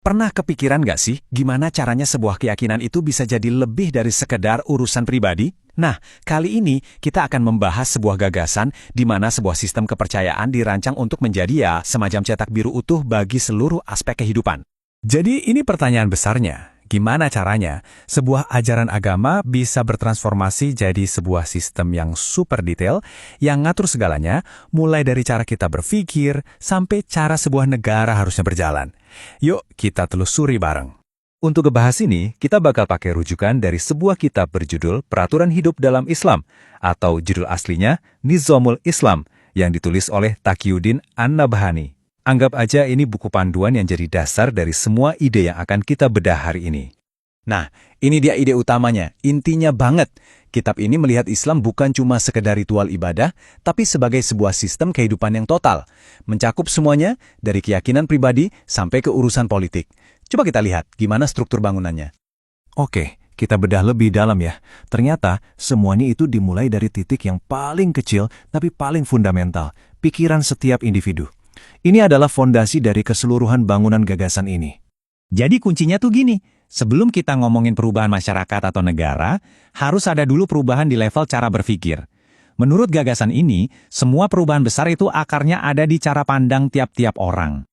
Pernah kepikiran nggak sih gimana caranya sebuah keyakinan itu bisa jadi lebih dari sekedar urusan pribadi? Nah, kali ini kita akan membahas sebuah gagasan di mana sebuah sistem kepercayaan dirancang untuk menjadi semacam cetak biru utuh bagi seluruh aspek kehidupan. Jadi ini pertanyaan besarnya, gimana caranya sebuah ajaran agama bisa bertransformasi jadi sebuah sistem yang super detail, yang ngatur segalanya, mulai dari cara kita berpikir sampai cara sebuah negara harusnya berjalan. Yuk kita telusuri bareng. Untuk ngebahas ini, kita bakal pakai rujukan dari sebuah kitab berjudul Peraturan Hidup dalam Islam, atau judul aslinya Nizamul Islam, yang ditulis oleh Taqiyuddin An-Nabhani. Anggap aja ini buku panduan yang jadi dasar dari semua ide yang akan kita bedah hari ini. Nah, ini dia ide utamanya, intinya banget. Kitab ini melihat Islam bukan cuma sekedar ritual ibadah, tapi sebagai sebuah sistem kehidupan yang total. Mencakup semuanya, dari keyakinan pribadi sampai ke urusan politik. Coba kita lihat gimana struktur bangunannya. Oke, kita bedah lebih dalam ya. Ternyata semuanya itu dimulai dari titik yang paling kecil tapi paling fundamental, pikiran setiap individu. Ini adalah fondasi dari keseluruhan bangunan gagasan ini. Jadi kuncinya tuh gini, sebelum kita ngomongin perubahan masyarakat atau negara, harus ada dulu perubahan di level cara berpikir. Menurut gagasan ini, semua perubahan besar itu akarnya ada di cara pandang tiap-tiap orang.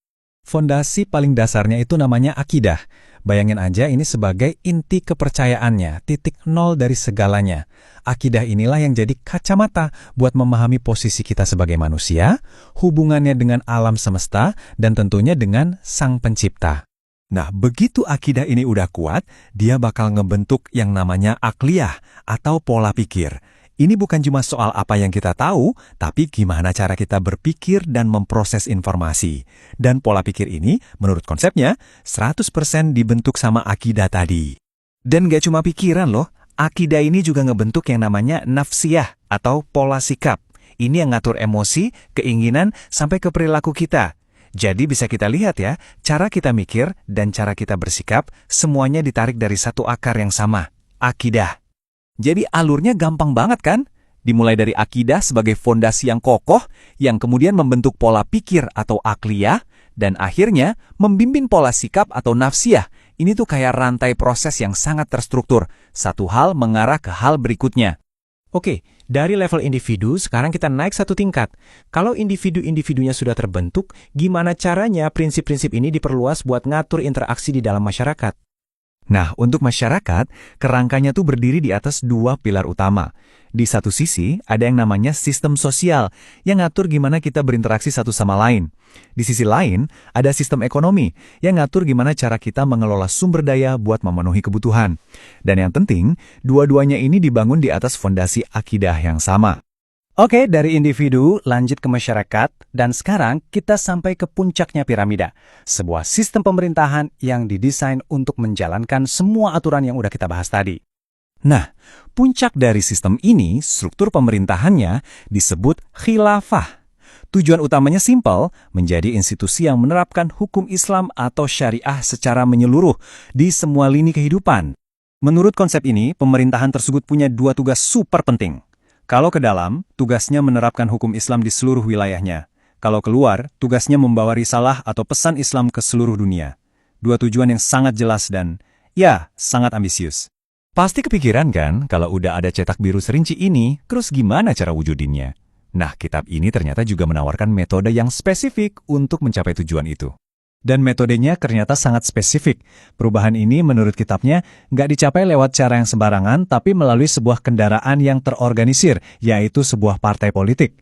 Fondasi paling dasarnya itu namanya akidah. Bayangin aja ini sebagai inti kepercayaannya, titik nol dari segalanya. Akidah inilah yang jadi kacamata buat memahami posisi kita sebagai manusia, hubungannya dengan alam semesta, dan tentunya dengan Sang Pencipta. Nah, begitu akidah ini udah kuat, dia bakal ngebentuk yang namanya akliyah atau pola pikir. Ini bukan cuma soal apa yang kita tahu, tapi gimana cara kita berpikir dan memproses informasi. Dan pola pikir ini, menurut konsepnya, 100% dibentuk sama akidah tadi. Dan gak cuma pikiran loh, akidah ini juga ngebentuk yang namanya nafsiyah atau pola sikap. Ini yang ngatur emosi, keinginan, sampai ke perilaku kita. Jadi bisa kita lihat ya, cara kita mikir dan cara kita bersikap, semuanya ditarik dari satu akar yang sama, akidah. Jadi alurnya gampang banget kan? Dimulai dari akidah sebagai fondasi yang kokoh, yang kemudian membentuk pola pikir atau akliyah, dan akhirnya membimbing pola sikap atau nafsiyah. Ini tuh kayak rantai proses yang sangat terstruktur. Satu hal mengarah ke hal berikutnya. Oke, dari level individu, sekarang kita naik satu tingkat. Kalau individu-individunya sudah terbentuk, gimana caranya prinsip-prinsip ini diperluas buat ngatur interaksi di dalam masyarakat? Nah, untuk masyarakat, kerangkanya tuh berdiri di atas dua pilar utama. Di satu sisi, ada yang namanya sistem sosial, yang ngatur gimana kita berinteraksi satu sama lain. Di sisi lain, ada sistem ekonomi, yang ngatur gimana cara kita mengelola sumber daya buat memenuhi kebutuhan. Dan yang penting, dua-duanya ini dibangun di atas fondasi akidah yang sama. Oke, dari individu lanjut ke masyarakat, dan sekarang kita sampai ke puncaknya piramida. Sebuah sistem pemerintahan yang didesain untuk menjalankan semua aturan yang udah kita bahas tadi. Nah, puncak dari sistem ini, struktur pemerintahannya disebut khilafah. Tujuan utamanya simpel, menjadi institusi yang menerapkan hukum Islam atau syariah secara menyeluruh di semua lini kehidupan. Menurut konsep ini, pemerintahan tersebut punya dua tugas super penting. Kalau ke dalam, tugasnya menerapkan hukum Islam di seluruh wilayahnya. Kalau keluar, tugasnya membawa risalah atau pesan Islam ke seluruh dunia. Dua tujuan yang sangat jelas dan, sangat ambisius. Pasti kepikiran kan kalau udah ada cetak biru serinci ini, terus gimana cara wujudinnya? Nah, kitab ini ternyata juga menawarkan metode yang spesifik untuk mencapai tujuan itu. Dan metodenya ternyata sangat spesifik. Perubahan ini menurut kitabnya nggak dicapai lewat cara yang sembarangan, tapi melalui sebuah kendaraan yang terorganisir, yaitu sebuah partai politik.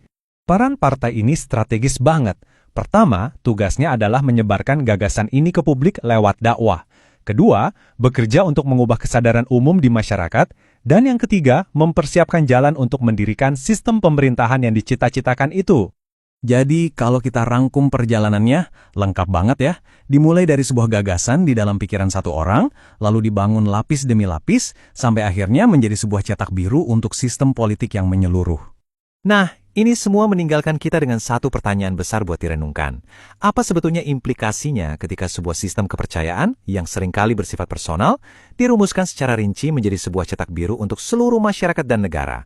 Peran partai ini strategis banget. Pertama, tugasnya adalah menyebarkan gagasan ini ke publik lewat dakwah. Kedua, bekerja untuk mengubah kesadaran umum di masyarakat. Dan yang ketiga, mempersiapkan jalan untuk mendirikan sistem pemerintahan yang dicita-citakan itu. Jadi, kalau kita rangkum perjalanannya, lengkap banget ya. Dimulai dari sebuah gagasan di dalam pikiran satu orang, lalu dibangun lapis demi lapis, sampai akhirnya menjadi sebuah cetak biru untuk sistem politik yang menyeluruh. Nah, ini semua meninggalkan kita dengan satu pertanyaan besar buat direnungkan. Apa sebetulnya implikasinya ketika sebuah sistem kepercayaan yang seringkali bersifat personal, dirumuskan secara rinci menjadi sebuah cetak biru untuk seluruh masyarakat dan negara?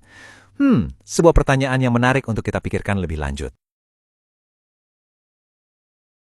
Sebuah pertanyaan yang menarik untuk kita pikirkan lebih lanjut.